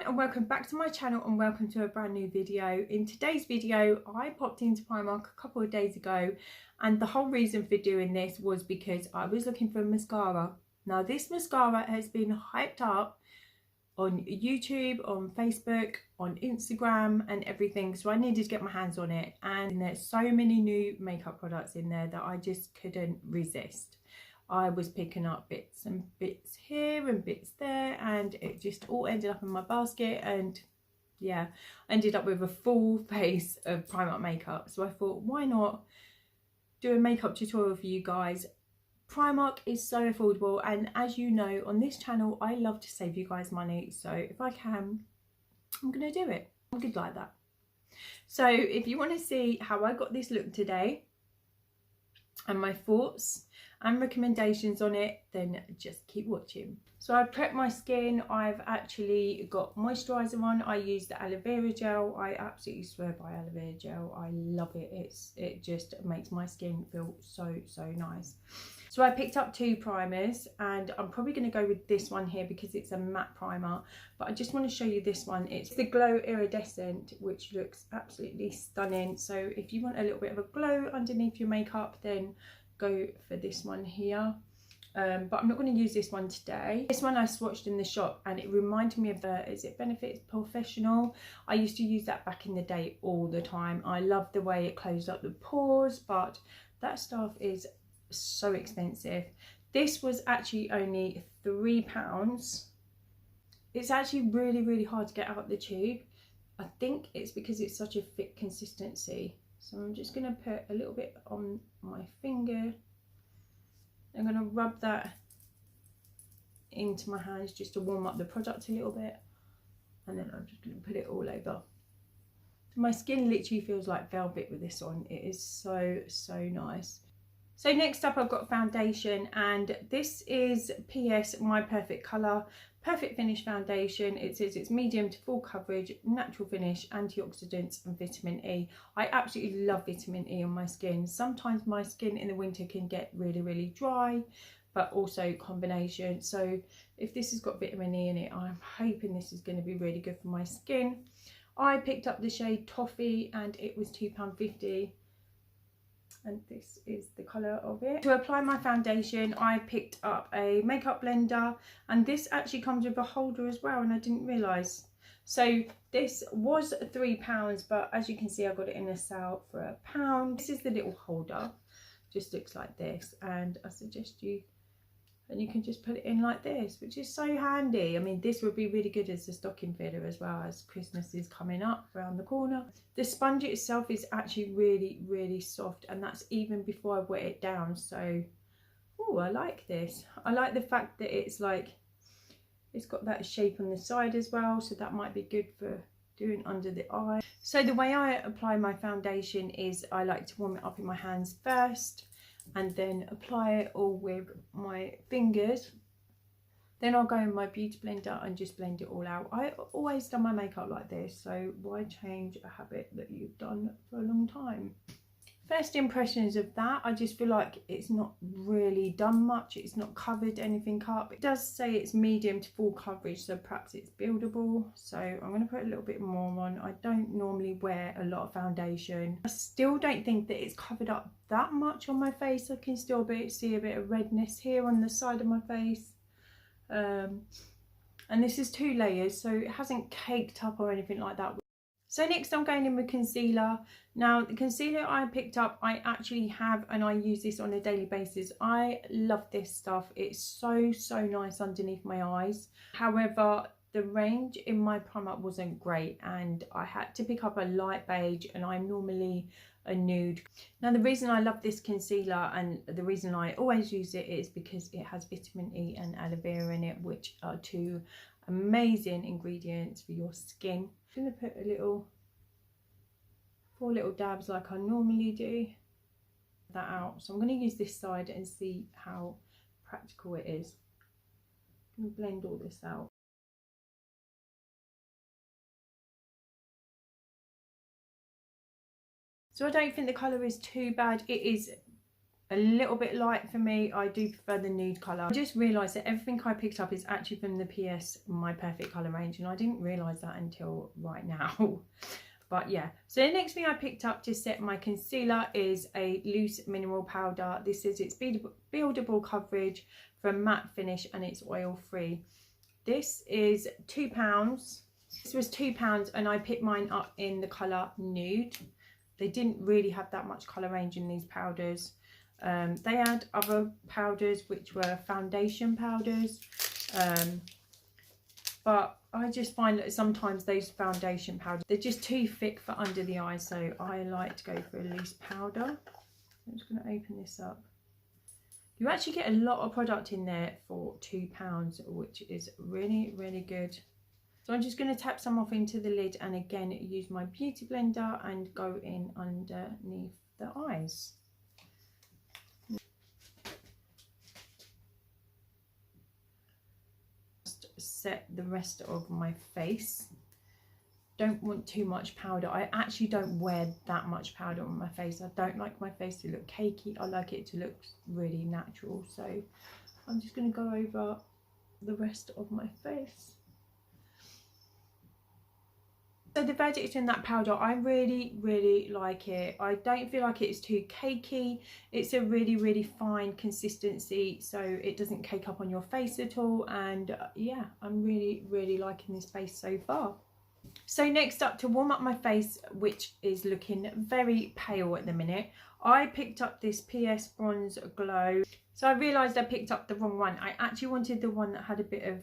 And welcome back to my channel and welcome to a brand new video. In today's video I popped into Primark a couple of days ago, and the whole reason for doing this was because I was looking for a mascara. Now this mascara has been hyped up on YouTube, on Facebook, on Instagram and everything, so I needed to get my hands on it, and there's so many new makeup products in there that I just couldn't resist. I was picking up bits and bits here and bits there, and it just all ended up in my basket, and yeah, I ended up with a full face of Primark makeup. So I thought, why not do a makeup tutorial for you guys? Primark is so affordable, and as you know, on this channel I love to save you guys money, so if I can, I'm gonna do it. I'm good like that. So if you want to see how I got this look today and my thoughts and recommendations on it, then just keep watching. So I prepped my skin. I've actually got moisturizer on. I use the aloe vera gel. I absolutely swear by aloe vera gel. I love it. It just makes my skin feel so nice. So I picked up two primers, and I'm probably going to go with this one here because it's a matte primer, but I just want to show you this one. It's the Glow Iridescent, which looks absolutely stunning. So if you want a little bit of a glow underneath your makeup, then go for this one here. But I'm not going to use this one today. This one I swatched in the shop and it reminded me of the, is it Benefit Professional? I used to use that back in the day all the time. I love the way it closed up the pores, but that stuff is so expensive. This was actually only £3. It's actually really hard to get out the tube. I think it's because it's such a thick consistency. So I'm just going to put a little bit on my finger. I'm going to rub that into my hands just to warm up the product a little bit. And then I'm just going to put it all over. My skin literally feels like velvet with this on. It is so nice. So next up I've got foundation, and this is PS My Perfect Colour Perfect Finish Foundation. It says it's medium to full coverage, natural finish, antioxidants and vitamin E. I absolutely love vitamin E on my skin. Sometimes my skin in the winter can get really dry, but also combination. So if this has got vitamin E in it, I'm hoping this is going to be really good for my skin. I picked up the shade Toffee and it was £2.50. And this is the colour of it. To apply my foundation, I picked up a makeup blender, and this actually comes with a holder as well, and I didn't realise. So this was £3, but as you can see I got it in a sale for £1. This is the little holder, just looks like this, and I suggest you, and you can just put it in like this, which is so handy. I mean, this would be really good as a stocking filler as well, as Christmas is coming up around the corner. The sponge itself is actually really soft, and that's even before I wet it down. So, oh, I like this. I like the fact that it's like, it's got that shape on the side as well, so that might be good for doing under the eye. So the way I apply my foundation is I like to warm it up in my hands first, and then apply it all with my fingers. Then I'll go in my beauty blender and just blend it all out. I always done my makeup like this, so why change a habit that you've done for a long time? First impressions of that, I just feel like it's not really done much. It's not covered anything up. It does say it's medium to full coverage, so perhaps it's buildable. So I'm going to put a little bit more on. I don't normally wear a lot of foundation. I still don't think that it's covered up that much on my face. I can still see a bit of redness here on the side of my face. And this is 2 layers, so it hasn't caked up or anything like that. So next I'm going in with concealer. Now the concealer I picked up, I actually have, and I use this on a daily basis. I love this stuff. It's so nice underneath my eyes. However, the range in my Primark wasn't great, and I had to pick up a light beige, and I'm normally a nude. Now the reason I love this concealer, and the reason I always use it, is because it has vitamin E and aloe vera in it, which are 2 amazing ingredients for your skin. I'm going to put a little, 4 little dabs like I normally do. That out. So I'm going to use this side and see how practical it is. I'm going to blend all this out. So I don't think the colour is too bad. It is a little bit light for me. I do prefer the nude colour. I just realised that everything I picked up is actually from the PS My Perfect Colour range, and I didn't realise that until right now. But yeah, so the next thing I picked up to set my concealer is a loose mineral powder. This is its buildable coverage from matte finish, and it's oil free. This is £2. This was £2 and I picked mine up in the colour nude. They didn't really have that much colour range in these powders. They had other powders which were foundation powders, but I just find that sometimes those foundation powders, they're just too thick for under the eyes, so I like to go for a loose powder. I'm just going to open this up. You actually get a lot of product in there for £2, which is really, really good. So I'm just going to tap some off into the lid and again use my beauty blender and go in underneath the eyes. Just set the rest of my face. Don't want too much powder. I actually don't wear that much powder on my face. I don't like my face to look cakey. I like it to look really natural. So I'm just going to go over the rest of my face. So the verdict in that powder, I really, really like it. I don't feel like it's too cakey. It's a really, really fine consistency, so it doesn't cake up on your face at all. And yeah, I'm really, really liking this base so far. So next up, to warm up my face, which is looking very pale at the minute, I picked up this PS Bronze Glow. So I realised I picked up the wrong one. I actually wanted the one that had a bit of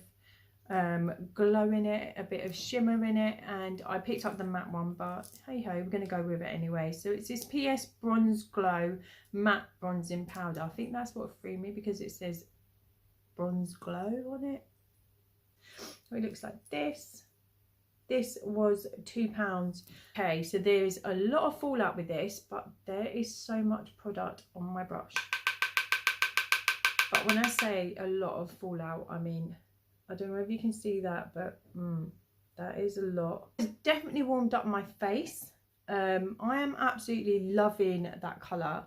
glow in it, a bit of shimmer in it, and I picked up the matte one, but hey ho, we're going to go with it anyway. So it's this PS Bronze Glow Matte Bronzing Powder. I think that's what threw me because it says Bronze Glow on it. So it looks like this. This was £2. Okay, so there's a lot of fallout with this, but there is so much product on my brush. But when I say a lot of fallout, I mean, I don't know if you can see that, but that is a lot. It's definitely warmed up my face. I am absolutely loving that colour.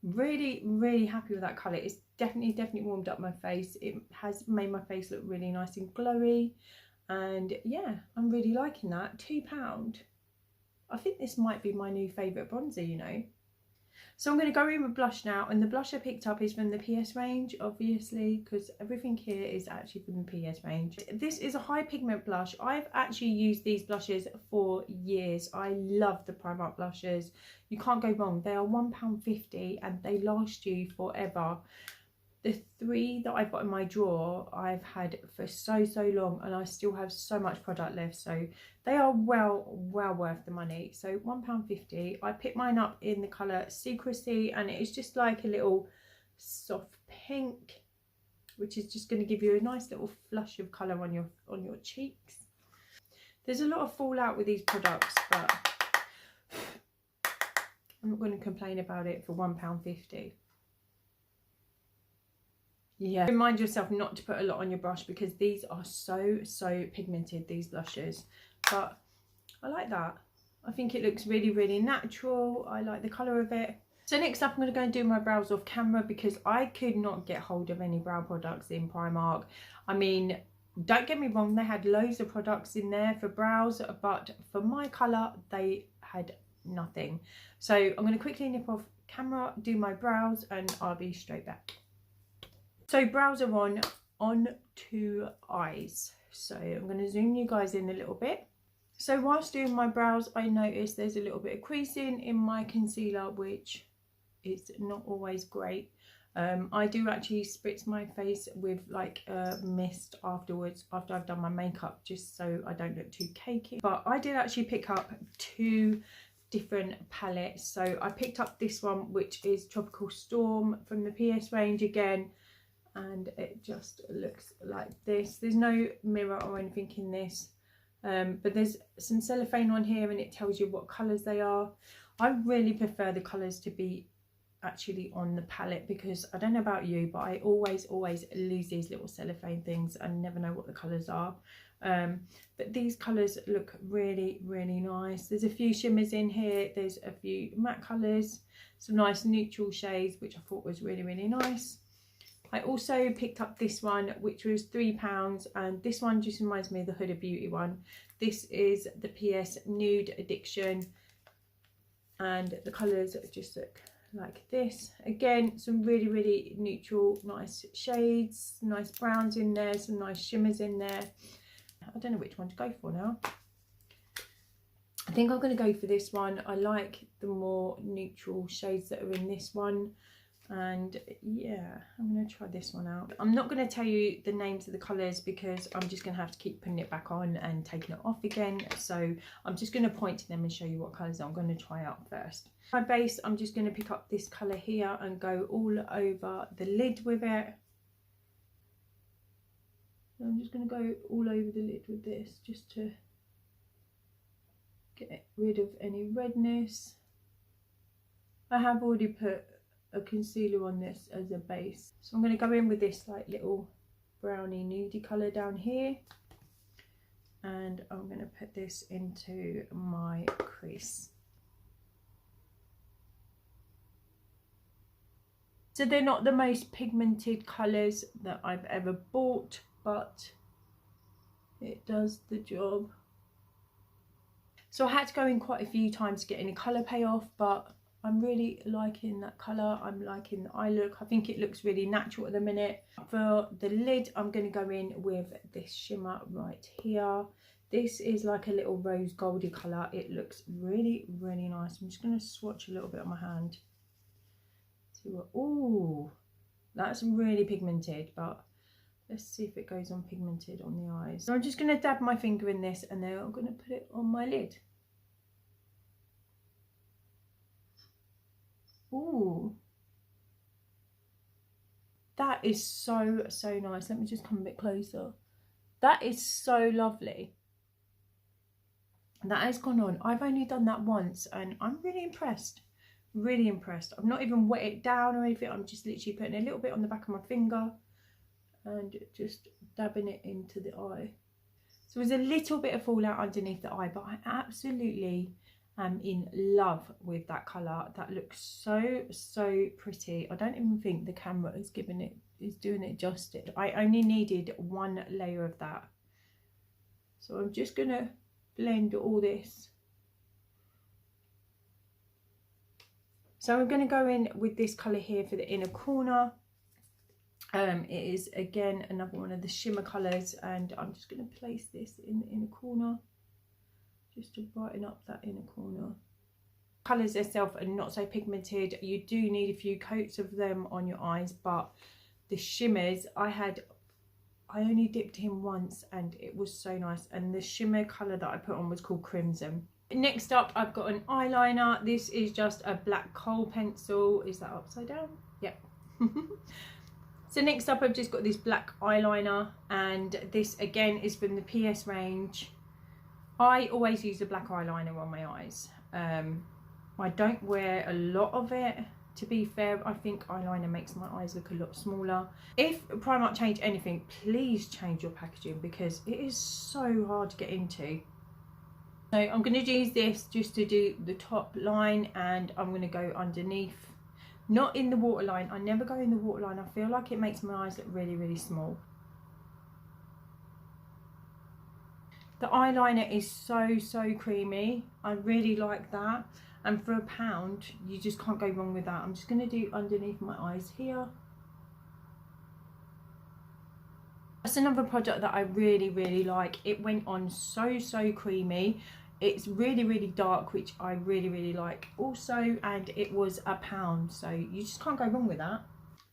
Really, really happy with that colour. It's definitely warmed up my face. It has made my face look really nice and glowy. And yeah, I'm really liking that. £2. I think this might be my new favourite bronzer, you know. So I'm going to go in with blush now, and the blush I picked up is from the PS range, obviously, because everything here is actually from the PS range. This is a high pigment blush. I've actually used these blushes for years. I love the Primark blushes. You can't go wrong. They are £1.50 and they last you forever. The three that I've got in my drawer I've had for so long, and I still have so much product left, so they are well worth the money. So £1.50. I picked mine up in the colour Secrecy, and it's just like a little soft pink, which is just going to give you a nice little flush of colour on your cheeks. There's a lot of fallout with these products, but I'm not going to complain about it for £1.50. Yeah, remind yourself not to put a lot on your brush because these are so pigmented, these blushes. But I like that. I think it looks really natural. I like the colour of it. So next up, I'm going to go and do my brows off camera because I could not get hold of any brow products in Primark. I mean, don't get me wrong, they had loads of products in there for brows, but for my colour, they had nothing. So I'm going to quickly nip off camera, do my brows, and I'll be straight back. So brows are on to eyes. So I'm going to zoom you guys in a little bit. So whilst doing my brows, I noticed there's a little bit of creasing in my concealer, which is not always great. I do actually spritz my face with like a mist afterwards, after I've done my makeup, just so I don't look too cakey. But I did actually pick up two different palettes. So I picked up this one, which is Tropical Storm from the PS range again. And it just looks like this. There's no mirror or anything in this, but there's some cellophane on here and it tells you what colours they are. I really prefer the colours to be actually on the palette because I don't know about you, but I always lose these little cellophane things and never know what the colours are. But these colours look really, really nice. There's a few shimmers in here, there's a few matte colours, some nice neutral shades, which I thought was really, really nice. I also picked up this one, which was £3, and this one just reminds me of the Huda Beauty one. This is the PS Nude Addiction, and the colours just look like this. Again, some really, really neutral, nice shades, nice browns in there, some nice shimmers in there. I don't know which one to go for now. I think I'm going to go for this one. I like the more neutral shades that are in this one. And yeah, I'm going to try this one out. I'm not going to tell you the names of the colours because I'm just going to have to keep putting it back on and taking it off again. So I'm just going to point to them and show you what colours I'm going to try out first. My base, I'm just going to pick up this colour here and go all over the lid with it. So I'm just going to go all over the lid with this just to get rid of any redness. I have already put a concealer on this as a base, so I'm going to go in with this like little browny nudie colour down here, and I'm going to put this into my crease. So they're not the most pigmented colours that I've ever bought, but it does the job. So I had to go in quite a few times to get any colour payoff, but I'm really liking that colour. I'm liking the eye look. I think it looks really natural at the minute. For the lid, I'm going to go in with this shimmer right here. This is like a little rose goldy colour. It looks really, really nice. I'm just going to swatch a little bit on my hand. See what? Ooh, that's really pigmented, but let's see if it goes on pigmented on the eyes. So I'm just going to dab my finger in this, and then I'm going to put it on my lid. Ooh, that is so, so nice. Let me just come a bit closer. That is so lovely. That has gone on. I've only done that once and I'm really impressed. Really impressed. I've not even wet it down or anything. I'm just literally putting a little bit on the back of my finger and just dabbing it into the eye. So there's a little bit of fallout underneath the eye, but I absolutely am in love with that colour. That looks so, so pretty. I don't even think the camera is doing it justice. I only needed one layer of that. So I'm just gonna blend all this. So I'm going to go in with this colour here for the inner corner. It is again another one of the shimmer colours, and I'm just going to place this in the inner corner just to brighten up that inner corner. Colours themselves are not so pigmented. You do need a few coats of them on your eyes, but the shimmers, I only dipped in once and it was so nice, and the shimmer colour that I put on was called Crimson. Next up, I've got an eyeliner. This is just a black kohl pencil. Is that upside down? Yep. So next up, I've just got this black eyeliner, and this again is from the PS range. I always use a black eyeliner on my eyes. I don't wear a lot of it. To be fair, I think eyeliner makes my eyes look a lot smaller. If Primark change anything, please change your packaging because it is so hard to get into. So I'm going to use this just to do the top line, and I'm going to go underneath. Not in the waterline. I never go in the waterline. I feel like it makes my eyes look really, really small. The eyeliner is so, so creamy. I really like that. And for £1, you just can't go wrong with that. I'm just going to do underneath my eyes here. That's another product that I really, really like. It went on so, so creamy. It's really, really dark, which I really, really like also, and it was £1, so you just can't go wrong with that.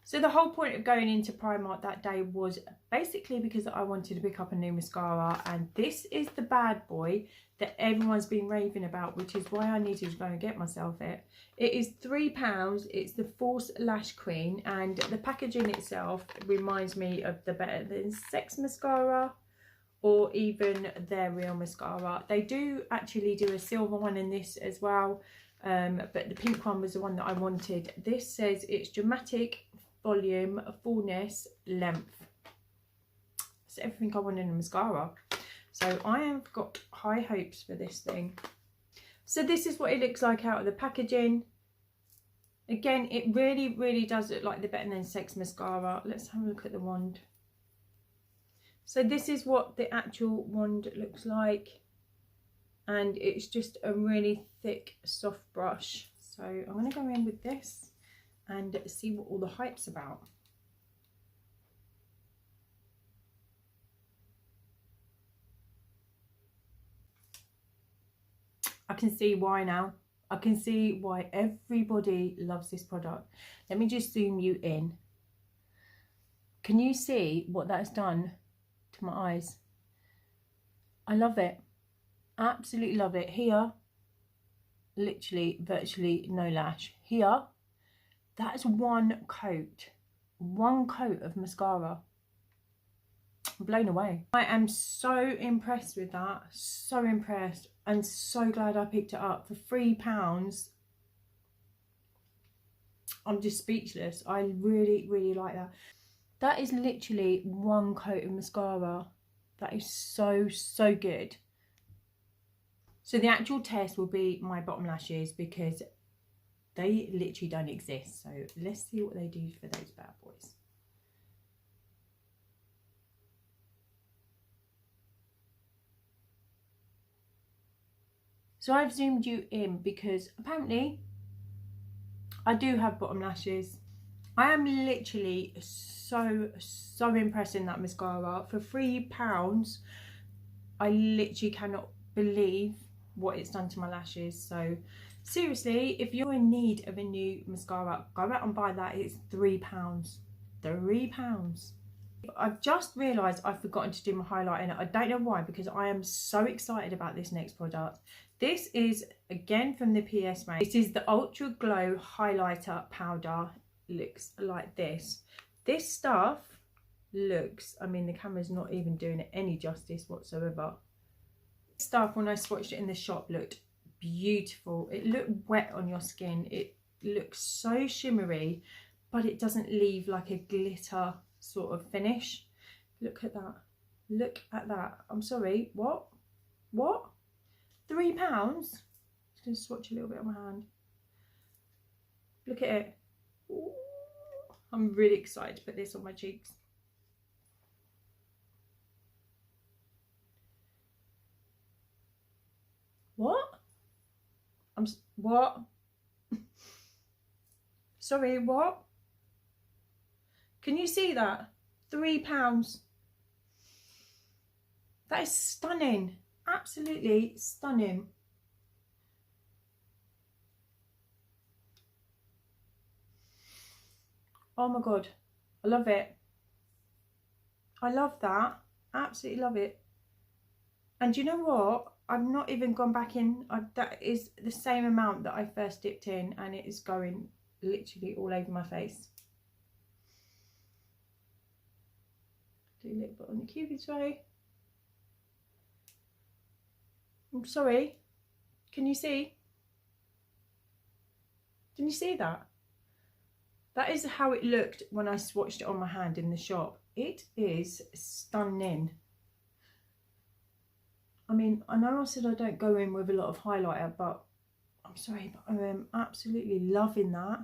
So the whole point of going into Primark that day was basically because I wanted to pick up a new mascara, and this is the bad boy that everyone's been raving about, which is why I needed to go and get myself it. It is £3. It's the Force Lash Queen, and the packaging itself reminds me of the Better Than Sex mascara, or even their real mascara. They do actually do a silver one in this as well, but the pink one was the one that I wanted. This says it's dramatic, volume, fullness, length. That's everything I want in a mascara. So I have got high hopes for this thing. So this is what it looks like out of the packaging. Again, it really does look like the Better Than Sex mascara. Let's have a look at the wand. So this is what the actual wand looks like. And it's just a really thick, soft brush. So I'm going to go in with this and see what all the hype's about. I can see why now. I can see why everybody loves this product. Let me just zoom you in. Can you see what that's done to my eyes? I love it. Absolutely love it. Here, literally, virtually no lash. Here, that's one coat of mascara. I'm blown away. I am so impressed with that, so impressed, and so glad I picked it up for £3. I'm just speechless. I really like that. That is literally one coat of mascara. That is so good. So the actual test will be my bottom lashes because they literally don't exist. So let's see what they do for those bad boys. So I've zoomed you in because apparently I do have bottom lashes. I am literally so impressed in that mascara. For £3, I literally cannot believe what it's done to my lashes. So seriously, if you're in need of a new mascara, go out and buy that. It's £3. £3. I've just realised I've forgotten to do my highlighter. I don't know why, because I am so excited about this next product. This is again from the PS range. This is the Ultra Glow Highlighter Powder. Looks like this. This stuff looks, I mean, the camera's not even doing it any justice whatsoever. Stuff, when I swatched it in the shop, looked beautiful. It looked wet on your skin. It looks so shimmery, but it doesn't leave like a glitter sort of finish. Look at that. Look at that. I'm sorry, what £3? I'm just going to swatch a little bit on my hand. Look at it. Ooh. I'm really excited to put this on my cheeks. What? What? Sorry, what? Can you see that? £3. That is stunning. Absolutely stunning. Oh my god, I love it. I love that. Absolutely love it. And you know what? I've not even gone back in. That is the same amount that I first dipped in, and it is going literally all over my face. Do a little bit on the cupid's bow. I'm sorry. Can you see? Can you see that? That is how it looked when I swatched it on my hand in the shop. It is stunning. I mean, I know I said I don't go in with a lot of highlighter, but I'm sorry, but I am absolutely loving that.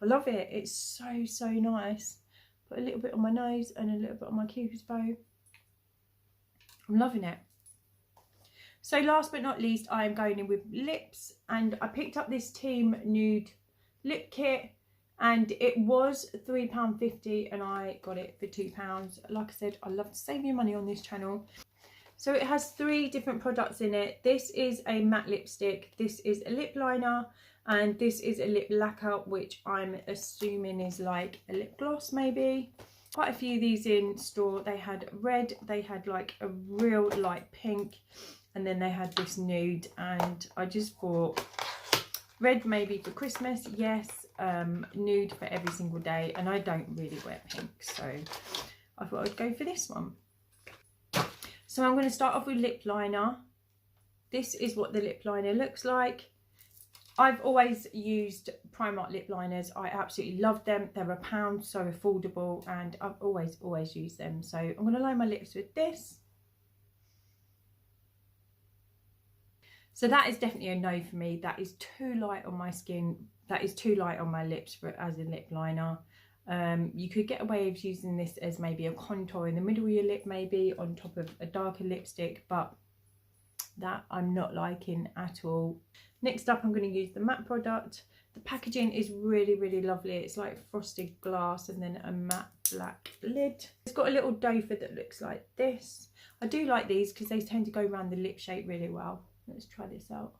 I love it. It's so nice. Put a little bit on my nose and a little bit on my cupid's bow. I'm loving it. So last but not least, I am going in with lips, and I picked up this Team Nude lip kit, and it was £3.50 and I got it for £2. Like I said, I love to save you money on this channel. So it has 3 different products in it. This is a matte lipstick, this is a lip liner, and this is a lip lacquer, which I'm assuming is like a lip gloss maybe. Quite a few of these in store. They had red, they had like a real light pink, and then they had this nude, and I just thought red maybe for Christmas, yes, nude for every single day, and I don't really wear pink, so I thought I'd go for this one. So I'm going to start off with lip liner. This is what the lip liner looks like. I've always used Primark lip liners. I absolutely love them. They're £1, so affordable, and I've always used them. So I'm going to line my lips with this. So that is definitely a no for me. That is too light on my skin. That is too light on my lips as a lip liner. You could get away with using this as maybe a contour in the middle of your lip, maybe on top of a darker lipstick, but that I'm not liking at all. Next up, I'm going to use the matte product. The packaging is really, really lovely. It's like frosted glass and then a matte black lid. It's got a little dofer that looks like this. I do like these because they tend to go around the lip shape really well. Let's try this out.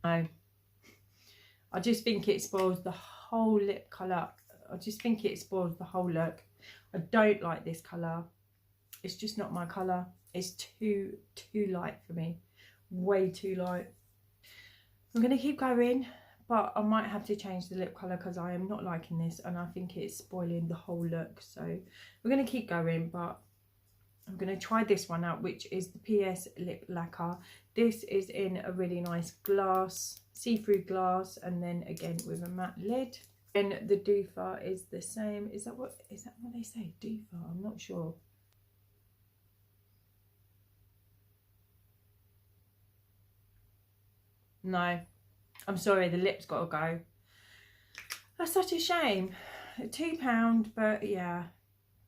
No, I just think it spoils the whole lip colour. I just think it spoils the whole look. I don't like this colour. It's just not my colour. It's too light for me. Way too light. I'm going to keep going, but I might have to change the lip colour because I am not liking this and I think it's spoiling the whole look. So we're going to keep going, but I'm going to try this one out, which is the PS Lip Lacquer. This is in a really nice glass, see-through glass, and then again with a matte lid. And the dofer is the same. Is that what they say? Dofer? I'm not sure. No, I'm sorry, the lip's got to go. That's such a shame. £2, but yeah,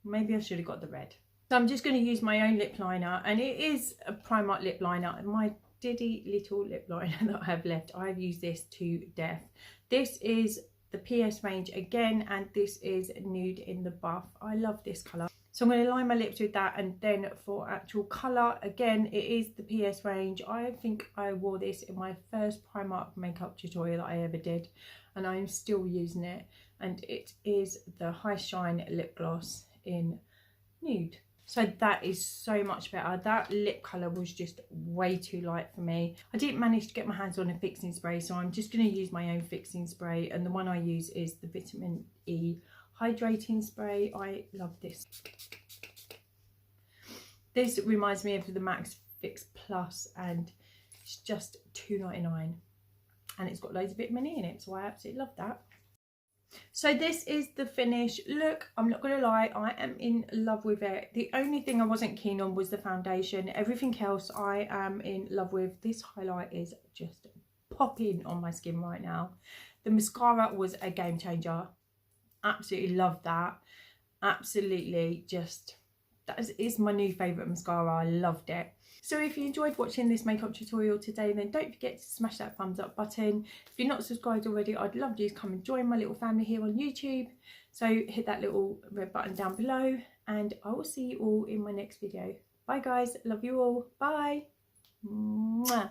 maybe I should have got the red. So I'm just going to use my own lip liner, and it is a Primark lip liner. My diddy little lip liner that I have left, I've used this to death. This is the PS range again, and this is Nude in the Buff. I love this colour. So I'm going to line my lips with that, and then for actual colour, again, it is the PS range. I think I wore this in my first Primark makeup tutorial that I ever did, and I am still using it. And it is the High Shine Lip Gloss in Nude. So that is so much better. That lip colour was just way too light for me. I didn't manage to get my hands on a fixing spray, so I'm just going to use my own fixing spray. And the one I use is the Vitamin E Hydrating Spray. I love this. This reminds me of the Max Fix Plus, and it's just $2.99. And it's got loads of vitamin E in it, so I absolutely love that. So this is the finished look. I'm not going to lie, I am in love with it. The only thing I wasn't keen on was the foundation. Everything else I am in love with. This highlight is just popping on my skin right now. The mascara was a game changer. Absolutely love that. Absolutely, just that is my new favourite mascara. I loved it. So if you enjoyed watching this makeup tutorial today, then don't forget to smash that thumbs up button. If you're not subscribed already, I'd love you to come and join my little family here on YouTube. So hit that little red button down below, and I will see you all in my next video. Bye guys, love you all. Bye. Mwah.